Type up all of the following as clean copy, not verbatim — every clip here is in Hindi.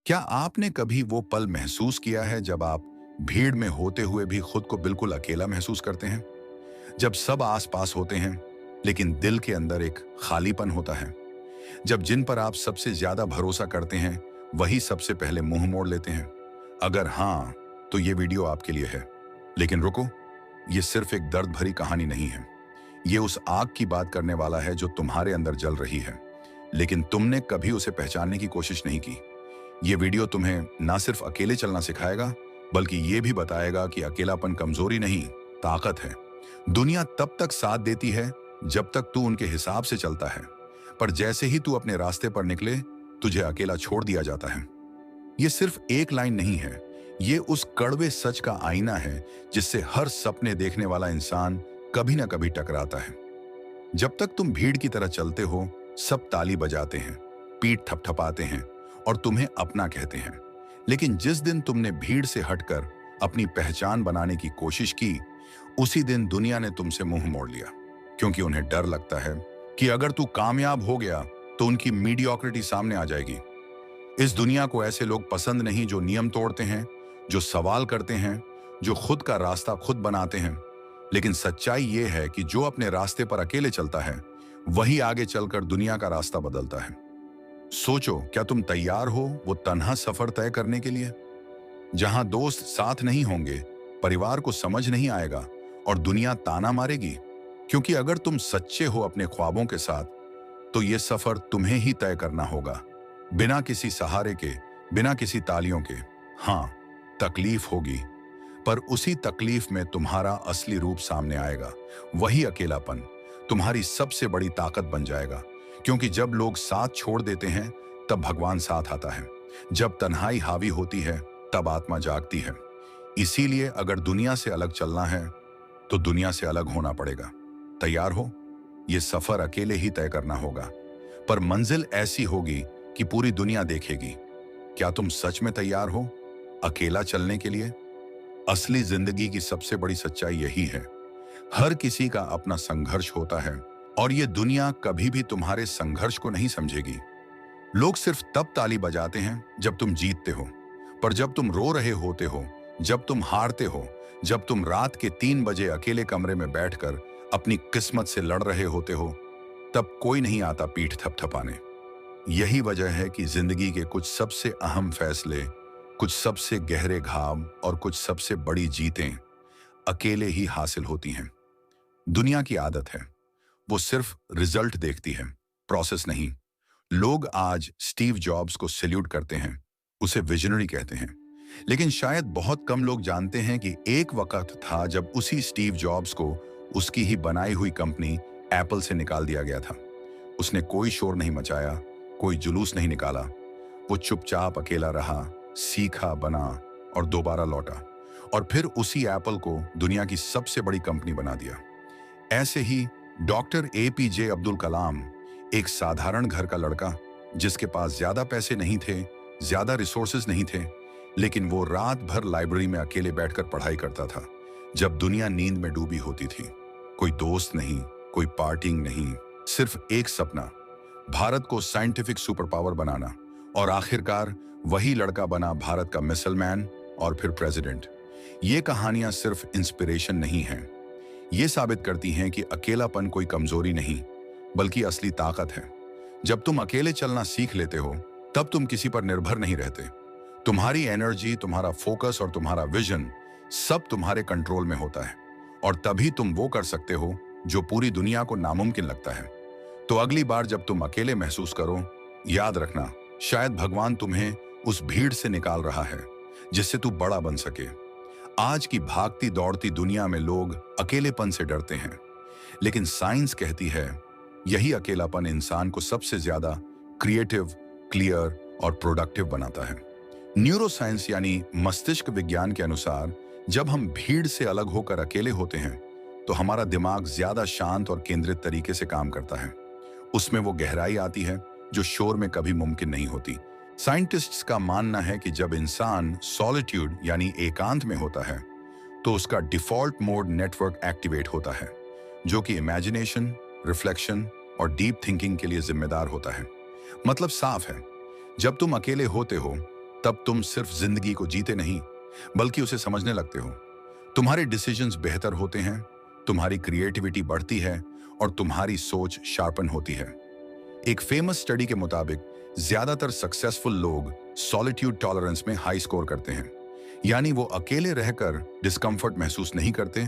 क्या आपने कभी वो पल महसूस किया है जब आप भीड़ में होते हुए भी खुद को बिल्कुल अकेला महसूस करते हैं? जब सब आसपास होते हैं, लेकिन दिल के अंदर एक खालीपन होता है। जब जिन पर आप सबसे ज्यादा भरोसा करते हैं, वही सबसे पहले मुंह मोड़ लेते हैं। अगर हाँ, तो ये वीडियो आपके लिए है। लेकिन रुको, ये सिर्फ एक दर्द भरी कहानी नहीं है। ये उस आग की बात करने वाला है जो तुम्हारे अंदर जल रही है, लेकिन तुमने कभी उसे पहचानने की कोशिश नहीं की। ये वीडियो तुम्हें ना सिर्फ अकेले चलना सिखाएगा, बल्कि ये भी बताएगा कि अकेलापन कमजोरी नहीं, ताकत है। दुनिया तब तक साथ देती है जब तक तू उनके हिसाब से चलता है, पर जैसे ही तू अपने रास्ते पर निकले, तुझे अकेला छोड़ दिया जाता है। ये सिर्फ एक लाइन नहीं है, ये उस कड़वे सच का आईना है जिससे हर सपने देखने वाला इंसान कभी ना कभी टकराता है। जब तक तुम भीड़ की तरह चलते हो, सब ताली बजाते हैं, पीठ थपथपाते हैं और तुम्हें अपना कहते हैं। लेकिन जिस दिन तुमने भीड़ से हटकर अपनी पहचान बनाने की कोशिश की, उसी दिन दुनिया ने तुमसे मुंह मोड़ लिया। क्योंकि उन्हें डर लगता है कि अगर तू कामयाब हो गया तो उनकी मीडियोक्रिटी सामने आ जाएगी। इस दुनिया को ऐसे लोग पसंद नहीं जो नियम तोड़ते हैं, जो सवाल करते हैं, जो खुद का रास्ता खुद बनाते हैं। लेकिन सच्चाई ये है कि जो अपने रास्ते पर अकेले चलता है, वही आगे चलकर दुनिया का रास्ता बदलता है। सोचो, क्या तुम तैयार हो वो तन्हा सफर तय करने के लिए, जहां दोस्त साथ नहीं होंगे, परिवार को समझ नहीं आएगा और दुनिया ताना मारेगी? क्योंकि अगर तुम सच्चे हो अपने ख्वाबों के साथ, तो ये सफर तुम्हें ही तय करना होगा, बिना किसी सहारे के, बिना किसी तालियों के। हाँ, तकलीफ होगी, पर उसी तकलीफ में तुम्हारा असली रूप सामने आएगा। वही अकेलापन तुम्हारी सबसे बड़ी ताकत बन जाएगा। क्योंकि जब लोग साथ छोड़ देते हैं, तब भगवान साथ आता है। जब तन्हाई हावी होती है, तब आत्मा जागती है। इसीलिए अगर दुनिया से अलग चलना है, तो दुनिया से अलग होना पड़ेगा। तैयार हो? ये सफर अकेले ही तय करना होगा, पर मंजिल ऐसी होगी कि पूरी दुनिया देखेगी। क्या तुम सच में तैयार हो अकेला चलने के लिए? असली जिंदगी की सबसे बड़ी सच्चाई यही है, हर किसी का अपना संघर्ष होता है और ये दुनिया कभी भी तुम्हारे संघर्ष को नहीं समझेगी। लोग सिर्फ तब ताली बजाते हैं जब तुम जीतते हो, पर जब तुम रो रहे होते हो, जब तुम हारते हो, जब तुम रात के 3 बजे अकेले कमरे में बैठकर अपनी किस्मत से लड़ रहे होते हो, तब कोई नहीं आता पीठ थपथपाने। यही वजह है कि जिंदगी के कुछ सबसे अहम फैसले, कुछ सबसे गहरे घाव और कुछ सबसे बड़ी जीतें अकेले ही हासिल होती हैं। दुनिया की आदत है, वो सिर्फ रिजल्ट देखती है, प्रोसेस नहीं। लोग आज स्टीव जॉब्स को सैल्यूट करते हैं, उसे विजनरी कहते हैं, लेकिन शायद बहुत कम लोग जानते हैं कि एक वक्त था जब उसी स्टीव जॉब्स को उसकी ही बनाई हुई कंपनी एप्पल से निकाल दिया गया था। उसने कोई शोर नहीं मचाया, कोई जुलूस नहीं निकाला। वो चुपचाप अकेला रहा, सीखा, बना और दोबारा लौटा, और फिर उसी एप्पल को दुनिया की सबसे बड़ी कंपनी बना दिया। ऐसे ही डॉक्टर एपीजे अब्दुल कलाम, एक साधारण घर का लड़का जिसके पास ज्यादा पैसे नहीं थे, ज्यादा रिसोर्सेज नहीं थे, लेकिन वो रात भर लाइब्रेरी में अकेले बैठकर पढ़ाई करता था जब दुनिया नींद में डूबी होती थी। कोई दोस्त नहीं, कोई पार्टिंग नहीं, सिर्फ एक सपना, भारत को साइंटिफिक सुपर पावर बनाना। और आखिरकार वही लड़का बना भारत का मिसाइल मैन और फिर प्रेसिडेंट। ये कहानियां सिर्फ इंस्पिरेशन नहीं हैं, ये साबित करती हैं कि अकेलापन कोई कमजोरी नहीं, बल्कि असली ताकत है। जब तुम अकेले चलना सीख लेते हो, तब तुम किसी पर निर्भर नहीं रहते। तुम्हारी एनर्जी, तुम्हारा फोकस और तुम्हारा विजन सब तुम्हारे कंट्रोल में होता है, और तभी तुम वो कर सकते हो जो पूरी दुनिया को नामुमकिन लगता है। तो अगली बार जब तुम अकेले महसूस करो, याद रखना, शायद भगवान तुम्हें उस भीड़ से निकाल रहा है जिससे तू बड़ा बन सके। आज की भागती दौड़ती दुनिया में लोग अकेलेपन से डरते हैं, लेकिन साइंस कहती है यही अकेलापन इंसान को सबसे ज्यादा क्रिएटिव, क्लियर और प्रोडक्टिव बनाता है। न्यूरोसाइंस यानी मस्तिष्क विज्ञान के अनुसार, जब हम भीड़ से अलग होकर अकेले होते हैं, तो हमारा दिमाग ज्यादा शांत और केंद्रित तरीके से काम करता है। उसमें वो गहराई आती है जो शोर में कभी मुमकिन नहीं होती। साइंटिस्ट्स का मानना है कि जब इंसान सॉलिट्यूड यानी एकांत में होता है, तो उसका डिफॉल्ट मोड नेटवर्क एक्टिवेट होता है, जो कि इमेजिनेशन, रिफ्लेक्शन और डीप थिंकिंग के लिए जिम्मेदार होता है। मतलब साफ है, जब तुम अकेले होते हो, तब तुम सिर्फ जिंदगी को जीते नहीं, बल्कि उसे समझने लगते हो। तुम्हारे डिसीजंस बेहतर होते हैं, तुम्हारी क्रिएटिविटी बढ़ती है और तुम्हारी सोच शार्पन होती है। एक फेमस स्टडी के मुताबिक ज्यादातर सक्सेसफुल लोग सॉलिट्यूड टॉलरेंस में हाई स्कोर करते हैं, यानी वो अकेले रहकर डिस्कंफर्ट महसूस नहीं करते,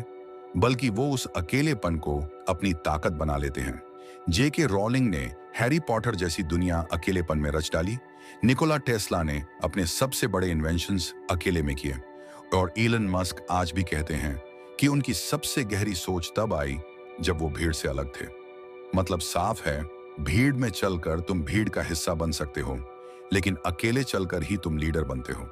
बल्कि वो उस अकेलेपन को अपनी ताकत बना लेते हैं। जेके रोलिंग ने हैरी पॉटर जैसी दुनिया अकेलेपन में रच डाली। निकोला टेस्ला ने अपने सबसे बड़े इन्वेंशंस अकेले में किए, और इलन मस्क आज भी कहते हैं कि उनकी सबसे गहरी सोच तब आई जब वो भीड़ से अलग थे। मतलब साफ है, भीड़ में चलकर तुम भीड़ का हिस्सा बन सकते हो, लेकिन अकेले चलकर ही तुम लीडर बनते हो।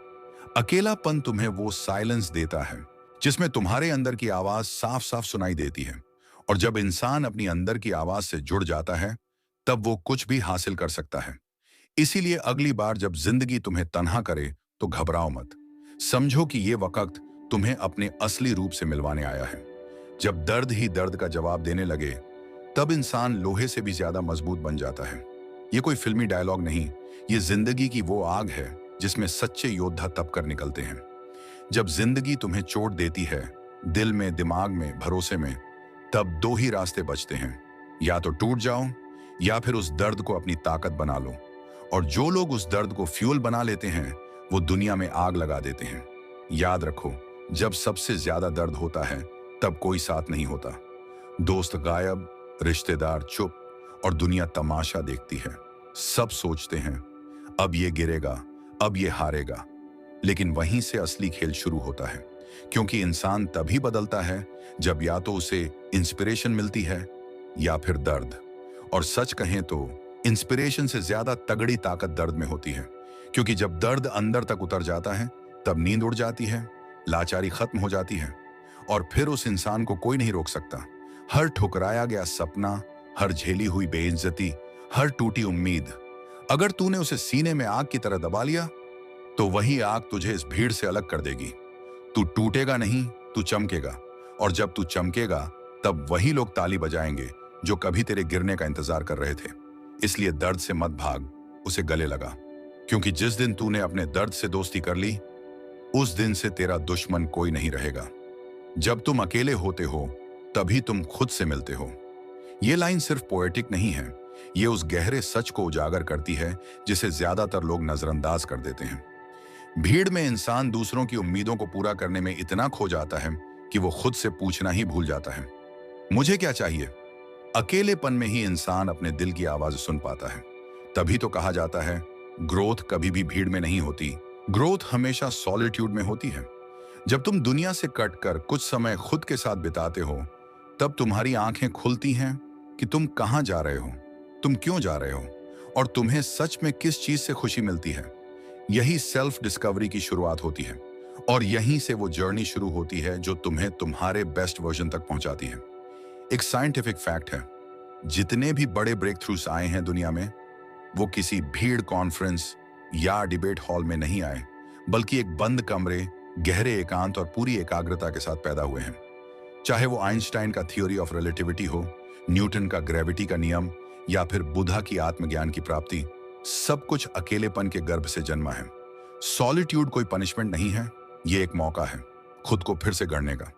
अकेलापन तुम्हें वो साइलेंस देता है जिसमें तुम्हारे अंदर की आवाज साफ साफ सुनाई देती है, और जब इंसान अपनी अंदर की आवाज से जुड़ जाता है तब वो कुछ भी हासिल कर सकता है। इसीलिए अगली बार जब जिंदगी तुम्हें तन्हा करे तो घबराओ मत। समझो कि ये वक्त तुम्हें अपने असली रूप से मिलवाने आया है। जब दर्द ही दर्द का जवाब देने लगे, तब इंसान लोहे से भी ज्यादा मजबूत बन जाता है। ये कोई फिल्मी डायलॉग नहीं, ये जिंदगी की वो आग है जिसमें सच्चे योद्धा तप कर निकलते हैं। जब जिंदगी तुम्हें चोट देती है, दिल में, दिमाग में, भरोसे में, तब दो ही रास्ते बचते हैं, या तो टूट जाओ या फिर उस दर्द को अपनी ताकत बना लो। और जो लोग उस दर्द को फ्यूल बना लेते हैं, वो दुनिया में आग लगा देते हैं। याद रखो, जब सबसे ज्यादा दर्द होता है तब कोई साथ नहीं होता। दोस्त गायब, रिश्तेदार चुप, और दुनिया तमाशा देखती है। सब सोचते हैं अब ये गिरेगा, अब ये हारेगा, लेकिन वहीं से असली खेल शुरू होता है। क्योंकि इंसान तभी बदलता है जब या तो उसे इंस्पिरेशन मिलती है या फिर दर्द। और सच कहें तो इंस्पिरेशन से ज्यादा तगड़ी ताकत दर्द में होती है, क्योंकि जब दर्द अंदर तक उतर जाता है तब नींद उड़ जाती है, लाचारी खत्म हो जाती है, और फिर उस इंसान को कोई नहीं रोक सकता। हर ठुकराया गया सपना, हर झेली हुई बेइज्जती, हर टूटी उम्मीद, अगर तूने उसे सीने में आग की तरह दबा लिया तो वही आग तुझे इस भीड़ से अलग कर देगी। तू टूटेगा नहीं, तू चमकेगा, और जब तू चमकेगा तब वही लोग ताली बजाएंगे जो कभी तेरे गिरने का इंतजार कर रहे थे। इसलिए दर्द से मत भाग, उसे गले लगा, क्योंकि जिस दिन तूने अपने दर्द से दोस्ती कर ली, उस दिन से तेरा दुश्मन कोई नहीं रहेगा। जब तुम अकेले होते हो तभी तुम खुद से मिलते हो। ये लाइन सिर्फ पोएटिक नहीं है, ये उस गहरे सच को उजागर करती है जिसे ज्यादातर लोग नजरअंदाज कर देते हैं। भीड़ में इंसान दूसरों की उम्मीदों को पूरा करने में इतना खो जाता है कि वो खुद से पूछना ही भूल जाता है, मुझे क्या चाहिए। अकेलेपन में ही इंसान अपने दिल की आवाज सुन पाता है। तभी तो कहा जाता है, ग्रोथ कभी भी भीड़ में नहीं होती, ग्रोथ हमेशा सॉलिट्यूड में होती है। जब तुम दुनिया से कटकर कुछ समय खुद के साथ बिताते हो, तब तुम्हारी आंखें खुलती हैं कि तुम कहां जा रहे हो, तुम क्यों जा रहे हो, और तुम्हें सच में किस चीज से खुशी मिलती है। यही सेल्फ डिस्कवरी की शुरुआत होती है, और यहीं से वो जर्नी शुरू होती है जो तुम्हें तुम्हारे बेस्ट वर्जन तक पहुंचाती है। एक साइंटिफिक फैक्ट है, जितने भी बड़े ब्रेक थ्रूस आए हैं दुनिया में, वो किसी भीड़, कॉन्फ्रेंस या डिबेट हॉल में नहीं आए, बल्कि एक बंद कमरे, गहरे एकांत और पूरी एकाग्रता के साथ पैदा हुए हैं। चाहे वो आइंस्टाइन का थ्योरी ऑफ रिलेटिविटी हो, न्यूटन का ग्रेविटी का नियम, या फिर बुद्धा की आत्मज्ञान की प्राप्ति, सब कुछ अकेलेपन के गर्भ से जन्मा है। सॉलिट्यूड कोई पनिशमेंट नहीं है, ये एक मौका है खुद को फिर से गढ़ने का।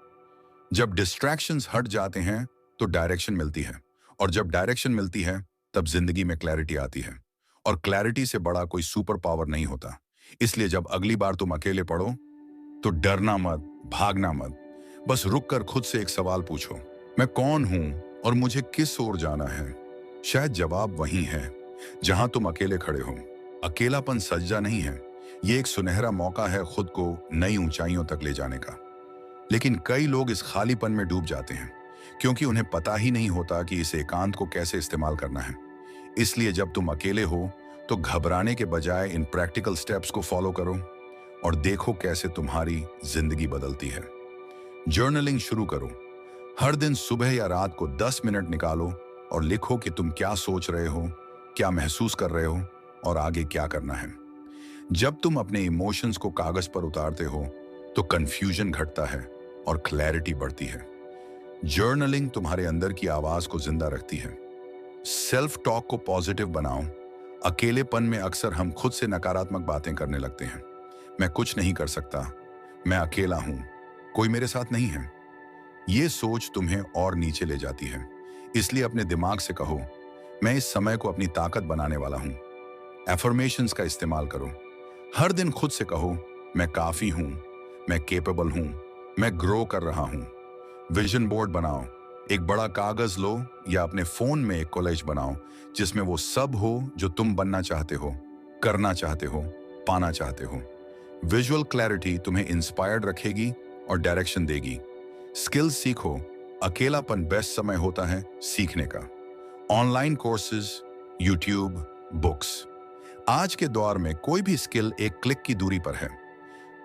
जब डिस्ट्रैक्शंस हट जाते हैं तो डायरेक्शन मिलती है, और जब डायरेक्शन मिलती है तब जिंदगी में क्लैरिटी आती है, और क्लैरिटी से बड़ा कोई सुपर पावर नहीं होता। इसलिए जब अगली बार तुम अकेले पड़ो तो डरना मत, भागना मत, बस रुक कर खुद से एक सवाल पूछो, मैं कौन हूं और मुझे किस ओर जाना है। शायद जवाब वही है जहां तुम अकेले खड़े हो। अकेलापन सज्जा नहीं है, ये एक सुनहरा मौका है खुद को नई ऊंचाइयों तक ले जाने का। लेकिन कई लोग इस खालीपन में डूब जाते हैं क्योंकि उन्हें पता ही नहीं होता कि इस एकांत को कैसे इस्तेमाल करना है। इसलिए जब तुम अकेले हो तो घबराने के बजाय इन प्रैक्टिकल स्टेप्स को फॉलो करो और देखो कैसे तुम्हारी जिंदगी बदलती है। जर्नलिंग शुरू करो। हर दिन सुबह या रात को 10 मिनट निकालो और लिखो कि तुम क्या सोच रहे हो, क्या महसूस कर रहे हो और आगे क्या करना है। जब तुम अपने इमोशंस को कागज पर उतारते हो तो कंफ्यूजन घटता है और क्लैरिटी बढ़ती है। जर्नलिंग तुम्हारे अंदर की आवाज को जिंदा रखती है। सेल्फ टॉक को पॉजिटिव बनाओ। अकेलेपन में अक्सर हम खुद से नकारात्मक बातें करने लगते हैं, मैं कुछ नहीं कर सकता, मैं अकेला हूं, कोई मेरे साथ नहीं है। ये सोच तुम्हें और नीचे ले जाती है। इसलिए अपने दिमाग से कहो, मैं इस समय को अपनी ताकत बनाने वाला हूं। एफर्मेशंस का इस्तेमाल करो। हर दिन खुद से कहो, मैं काफी हूं, मैं केपेबल हूं, मैं ग्रो कर रहा हूं। विजन बोर्ड बनाओ। एक बड़ा कागज लो या अपने फोन में एक कॉलेज बनाओ जिसमें वो सब हो जो तुम बनना चाहते हो, करना चाहते हो, पाना चाहते हो। विजुअल क्लैरिटी तुम्हें इंस्पायर्ड रखेगी और डायरेक्शन देगी। स्किल्स सीखो। अकेलापन बेस्ट समय होता है सीखने का। Online courses, YouTube, books. आज के दौर में कोई भी स्किल एक क्लिक की दूरी पर है।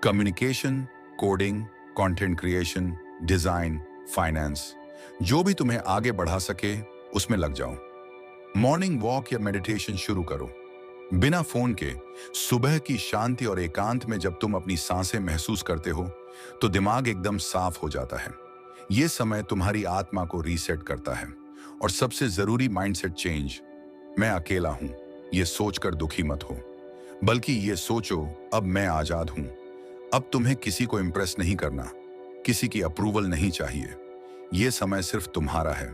Communication, coding, content creation, design, finance, जो भी तुम्हें आगे बढ़ा सके उसमें लग जाओ। मॉर्निंग वॉक या मेडिटेशन शुरू करो बिना फोन के। सुबह की शांति और एकांत में जब तुम अपनी सांसें महसूस करते हो तो दिमाग एकदम साफ हो जाता है। यह समय तुम्हारी आत्मा को रीसेट करता है। और सबसे जरूरी माइंडसेट चेंज, मैं अकेला हूं, यह सोचकर दुखी मत हो, बल्कि ये सोचो, अब मैं आजाद हूं। अब तुम्हें किसी को इंप्रेस नहीं करना, किसी की अप्रूवल नहीं चाहिए। यह समय सिर्फ तुम्हारा है,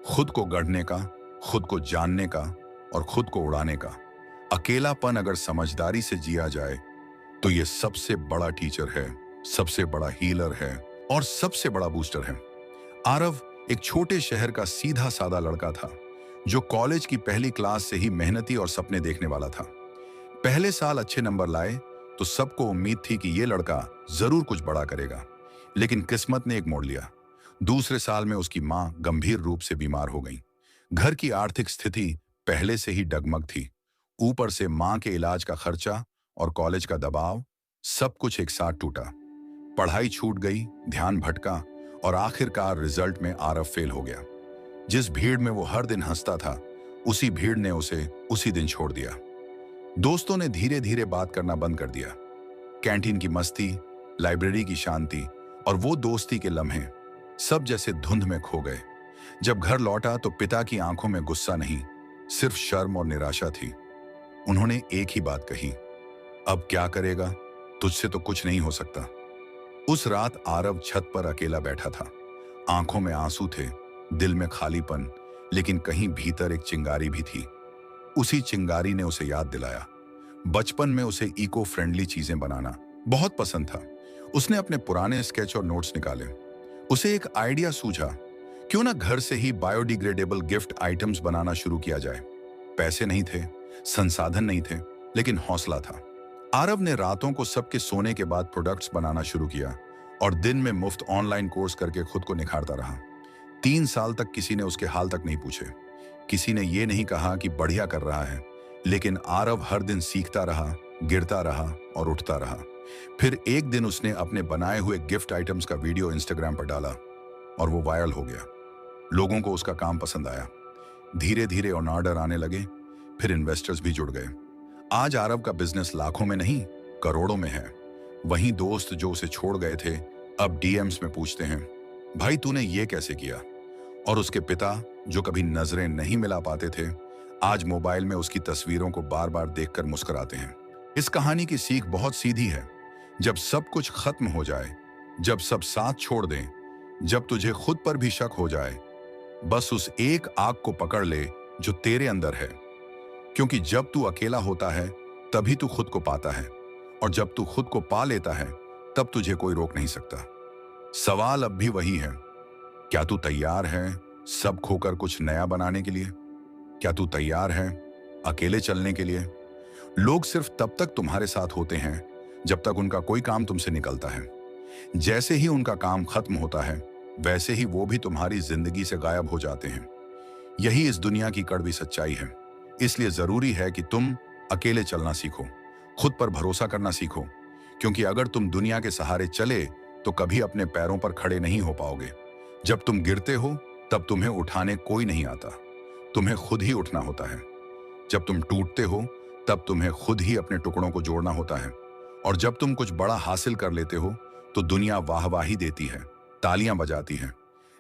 खुद को गढ़ने का, खुद को जानने का और खुद को उड़ाने का। अकेलापन अगर समझदारी से जिया जाए तो यह सबसे बड़ा टीचर है, सबसे बड़ा हीलर है और सबसे बड़ा बूस्टर है। आरव एक छोटे शहर का सीधा साधा लड़का था जो कॉलेज की पहली क्लास से ही मेहनती और सपने देखने वाला था। पहले साल अच्छे नंबर लाए तो सबको उम्मीद थी कि यह लड़का जरूर कुछ बड़ा करेगा, लेकिन किस्मत ने एक मोड़ लिया। दूसरे साल में उसकी मां गंभीर रूप से बीमार हो गई। घर की आर्थिक स्थिति पहले से ही डगमग थी। ऊपर से मां के इलाज का खर्चा और कॉलेज का दबाव, सब कुछ एक साथ टूटा। पढ़ाई छूट गई, ध्यान भटका और आखिरकार रिजल्ट में आरव फेल हो गया। जिस भीड़ में वो हर दिन हंसता था, उसी भीड़ ने उसे उसी दिन छोड़ दिया। दोस्तों ने धीरे धीरे बात करना बंद कर दिया। कैंटीन की मस्ती, लाइब्रेरी की शांति और वो दोस्ती के लम्हे सब जैसे धुंध में खो गए। जब घर लौटा तो पिता की आंखों में गुस्सा नहीं, सिर्फ शर्म और निराशा थी। उन्होंने एक ही बात कही, अब क्या करेगा, तुझसे तो कुछ नहीं हो सकता। उस रात आरव छत पर अकेला बैठा था। आंखों में आंसू थे, दिल में खालीपन, लेकिन कहीं भीतर एक चिंगारी भी थी। उसी चिंगारी ने उसे याद दिलाया, बचपन में उसे इको फ्रेंडली चीजें बनाना बहुत पसंद था। उसने अपने पुराने स्केच और नोट्स निकाले। उसे एक आइडिया सूझा, क्यों ना घर से ही बायोडिग्रेडेबल गिफ्ट आइटम्स बनाना शुरू किया जाए। पैसे नहीं थे, संसाधन नहीं थे, लेकिन हौसला था। आरव ने रातों को सबके सोने के बाद प्रोडक्ट्स बनाना शुरू किया और दिन में मुफ्त ऑनलाइन कोर्स करके खुद को निखारता रहा। 3 साल तक किसी ने उसके हाल तक नहीं पूछे, किसी ने ये नहीं कहा कि बढ़िया कर रहा है, लेकिन आरव हर दिन सीखता रहा, गिरता रहा और उठता रहा। फिर एक दिन उसने अपने बनाए हुए गिफ्ट आइटम्स का वीडियो इंस्टाग्राम पर डाला और वो वायरल हो गया। लोगों को उसका काम पसंद आया। धीरे धीरे ऑर्डर आने लगे, फिर इन्वेस्टर्स भी जुड़ गए। आज आरव का बिजनेस लाखों में नहीं, करोड़ों में है। वहीं दोस्त जो उसे छोड़ गए थे, अब डीएम्स में पूछते हैं, भाई तूने ये कैसे किया? और उसके पिता जो कभी नजरें नहीं मिला पाते थे, आज मोबाइल में उसकी तस्वीरों को बार बार देखकर मुस्कुराते हैं। इस कहानी की सीख बहुत सीधी है। जब सब कुछ खत्म हो जाए, जब सब साथ छोड़ दें, जब तुझे खुद पर भी शक हो जाए, बस उस एक आग को पकड़ ले जो तेरे अंदर है। क्योंकि जब तू अकेला होता है तभी तू खुद को पाता है, और जब तू खुद को पा लेता है तब तुझे कोई रोक नहीं सकता। सवाल अब भी वही है, क्या तू तैयार है सब खोकर कुछ नया बनाने के लिए? क्या तू तैयार है अकेले चलने के लिए? लोग सिर्फ तब तक तुम्हारे साथ होते हैं जब तक उनका कोई काम तुमसे निकलता है। जैसे ही उनका काम खत्म होता है, वैसे ही वो भी तुम्हारी जिंदगी से गायब हो जाते हैं। यही इस दुनिया की कड़वी सच्चाई है। इसलिए जरूरी है कि तुम अकेले चलना सीखो, खुद पर भरोसा करना सीखो, क्योंकि अगर तुम दुनिया के सहारे चले तो कभी अपने पैरों पर खड़े नहीं हो पाओगे। जब तुम गिरते हो तब तुम्हें उठाने कोई नहीं आता, तुम्हें खुद ही उठना होता है। जब तुम टूटते हो तब तुम्हें खुद ही अपने टुकड़ों को जोड़ना होता है। और जब तुम कुछ बड़ा हासिल कर लेते हो तो दुनिया वाहवाही देती है, तालियां बजाती है,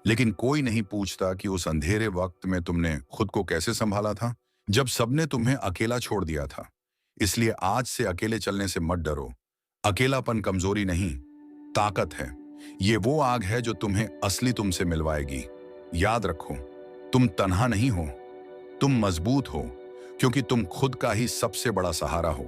लेकिन कोई नहीं पूछता कि उस अंधेरे वक्त में तुमने खुद को कैसे संभाला था, जब सबने तुम्हें अकेला छोड़ दिया था। इसलिए आज से अकेले चलने से मत डरो। अकेलापन कमजोरी नहीं, ताकत है। ये वो आग है जो तुम्हें असली तुमसे मिलवाएगी। याद रखो, तुम तन्हा नहीं हो, तुम मजबूत हो, क्योंकि तुम खुद का ही सबसे बड़ा सहारा हो।